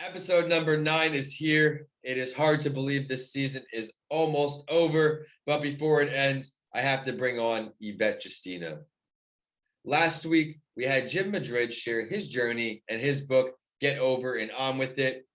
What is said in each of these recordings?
Episode number 9 is here. It is hard to believe this season is almost over, but before it ends, I have to bring on Yvette Justina. Last week, we had Jim Madrid share his journey and his book, Get Over and On With It.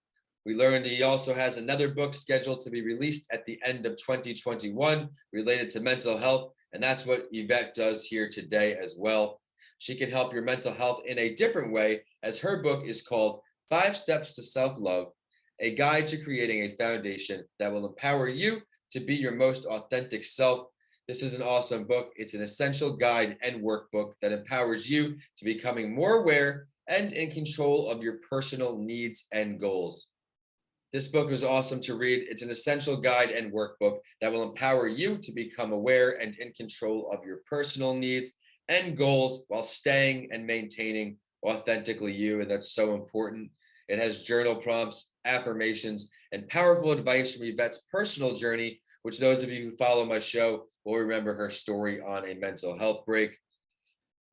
We learned he also has another book scheduled to be released at the end of 2021 related to mental health, and that's what Yvette does here today as well. She can help your mental health in a different way, as her book is called 5 Steps to Self-Love, a guide to creating a foundation that will empower you to be your most authentic self. This is an awesome book. It's an essential guide and workbook that empowers you to becoming more aware and in control of your personal needs and goals. This book is awesome to read. It's an essential guide and workbook that will empower you to become aware and in control of your personal needs and goals while staying and maintaining authentically you. And that's so important. It has journal prompts, affirmations, and powerful advice from Yvette's personal journey, which those of you who follow my show will remember her story on a mental health break.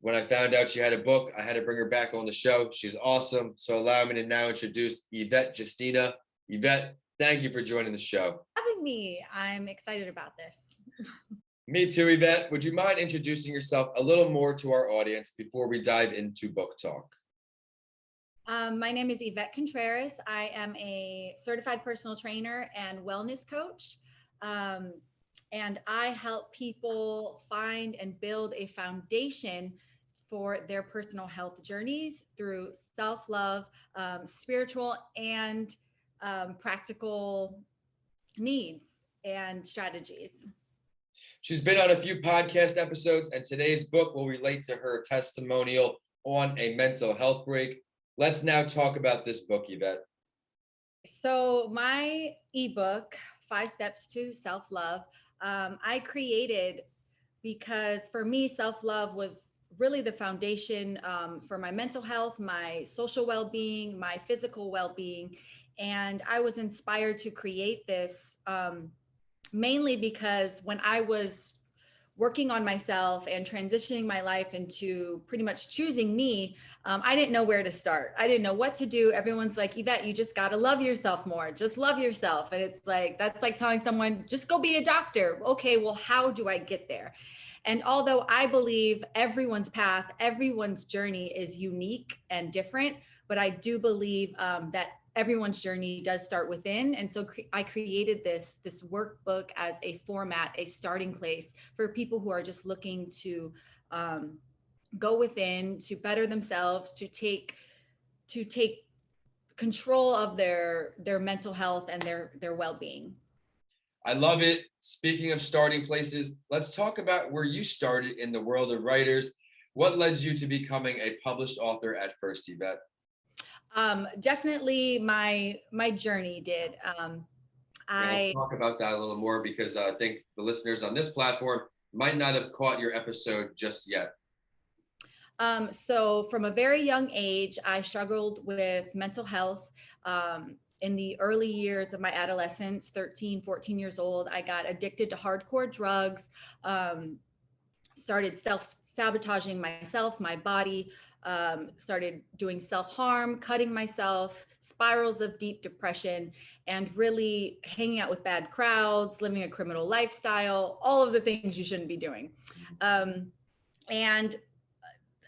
When I found out she had a book, I had to bring her back on the show. She's awesome. So allow me to now introduce Yvette Justina. Yvette, thank you for joining the show. Having me. I'm excited about this. Me too, Yvette. Would you mind introducing yourself a little more to our audience before we dive into book talk? My name is Yvette Contreras. I am a certified personal trainer and wellness coach. And I help people find and build a foundation for their personal health journeys through self-love, spiritual and practical needs and strategies. She's been on a few podcast episodes, and today's book will relate to her testimonial on a mental health break. Let's now talk about this book, Yvette. So my ebook, 5 Steps to Self-Love, I created because for me, self-love was really the foundation for my mental health, my social well-being, my physical well-being. And I was inspired to create this mainly because when I was working on myself and transitioning my life into pretty much choosing me, I didn't know where to start. I didn't know what to do. Everyone's like, Yvette, you just got to love yourself more. Just love yourself. And it's like, that's like telling someone, just go be a doctor. Okay, well, how do I get there? And although I believe everyone's path, everyone's journey is unique and different, but I do believe that everyone's journey does start within. And so I created this workbook as a format, a starting place for people who are just looking to go within, to better themselves, to take control of their mental health and their well-being. I love it. Speaking of starting places, let's talk about where you started in the world of writers. What led you to becoming a published author at first, Yvette? Definitely my journey did. Let's talk about that a little more, because I think the listeners on this platform might not have caught your episode just yet. So from a very young age, I struggled with mental health. In the early years of my adolescence, 13, 14 years old, I got addicted to hardcore drugs, started self-sabotaging myself, my body, started doing self-harm, cutting myself, spirals of deep depression, and really hanging out with bad crowds, living a criminal lifestyle, all of the things you shouldn't be doing. And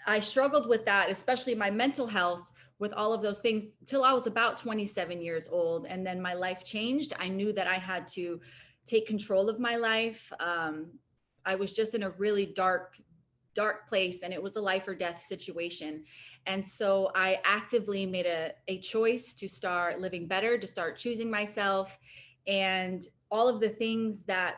I struggled with that, especially my mental health, with all of those things till I was about 27 years old. And then my life changed. I knew that I had to take control of my life. I was just in a really dark place, and it was a life or death situation. And so I actively made a choice to start living better, to start choosing myself, and all of the things that,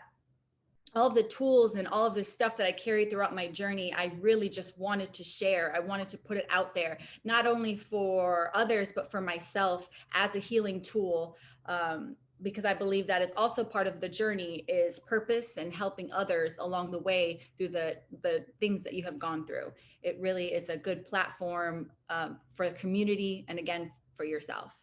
all of the tools and all of the stuff that I carried throughout my journey, I really just wanted to share. I wanted to put it out there, not only for others, but for myself as a healing tool. Because I believe that is also part of the journey, is purpose and helping others along the way through the things that you have gone through. It really is a good platform for the community, and again, for yourself.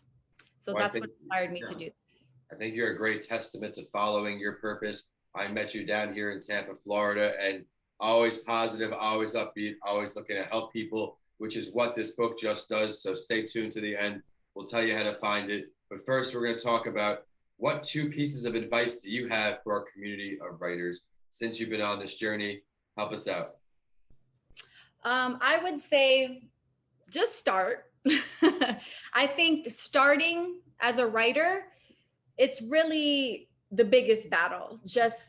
So that's what inspired me to do this. I think you're a great testament to following your purpose. I met you down here in Tampa, Florida, and always positive, always upbeat, always looking to help people, which is what this book just does. So stay tuned to the end. We'll tell you how to find it. But first, we're going to talk about what 2 pieces of advice do you have for our community of writers since you've been on this journey? Help us out. I would say just start. I think starting as a writer, it's really the biggest battle. Just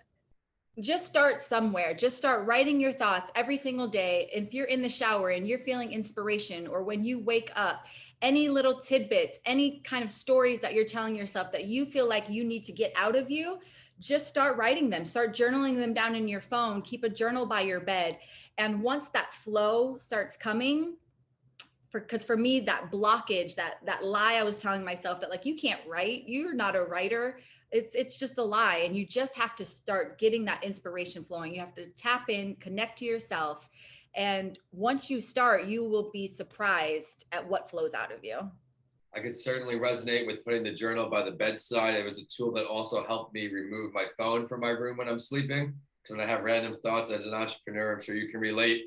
start somewhere. Just start writing your thoughts every single day. If you're in the shower and you're feeling inspiration, or when you wake up, any little tidbits, any kind of stories that you're telling yourself that you feel like you need to get out of you, just start writing them. Start journaling them down in your phone. Keep a journal by your bed. And once that flow starts coming, because for me, that blockage, that lie I was telling myself, that like, you can't write, you're not a writer, it's just a lie. And you just have to start getting that inspiration flowing. You have to tap in, connect to yourself, and once you start, you will be surprised at what flows out of you. I could certainly resonate with putting the journal by the bedside. It was a tool that also helped me remove my phone from my room when I'm sleeping, because when I have random thoughts as an entrepreneur, I'm sure you can relate,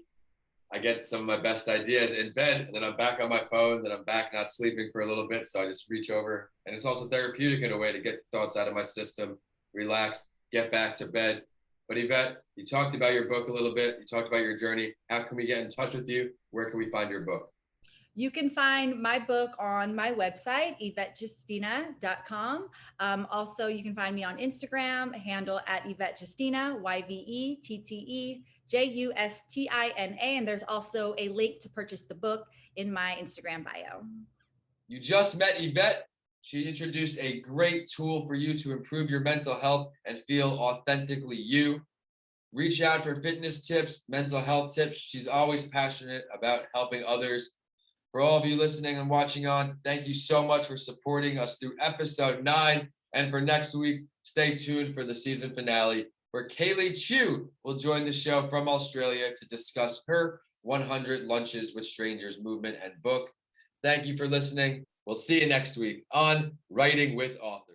I get some of my best ideas in bed, and then I'm back on my phone, then I'm back not sleeping for a little bit. So I just reach over, and it's also therapeutic in a way to get the thoughts out of my system, relax, get back to bed. But Yvette, you talked about your book a little bit. You talked about your journey. How can we get in touch with you? Where can we find your book? You can find my book on my website, YvetteJustina.com. Also, you can find me on Instagram, handle at Yvette Justina, YvetteJustina. And there's also a link to purchase the book in my Instagram bio. You just met Yvette. She introduced a great tool for you to improve your mental health and feel authentically you. Reach out for fitness tips, mental health tips. She's always passionate about helping others. For all of you listening and watching on, thank you so much for supporting us through episode 9. And for next week, stay tuned for the season finale, where Kaylee Chu will join the show from Australia to discuss her 100 Lunches with Strangers movement and book. Thank you for listening. We'll see you next week on Writing with Authors.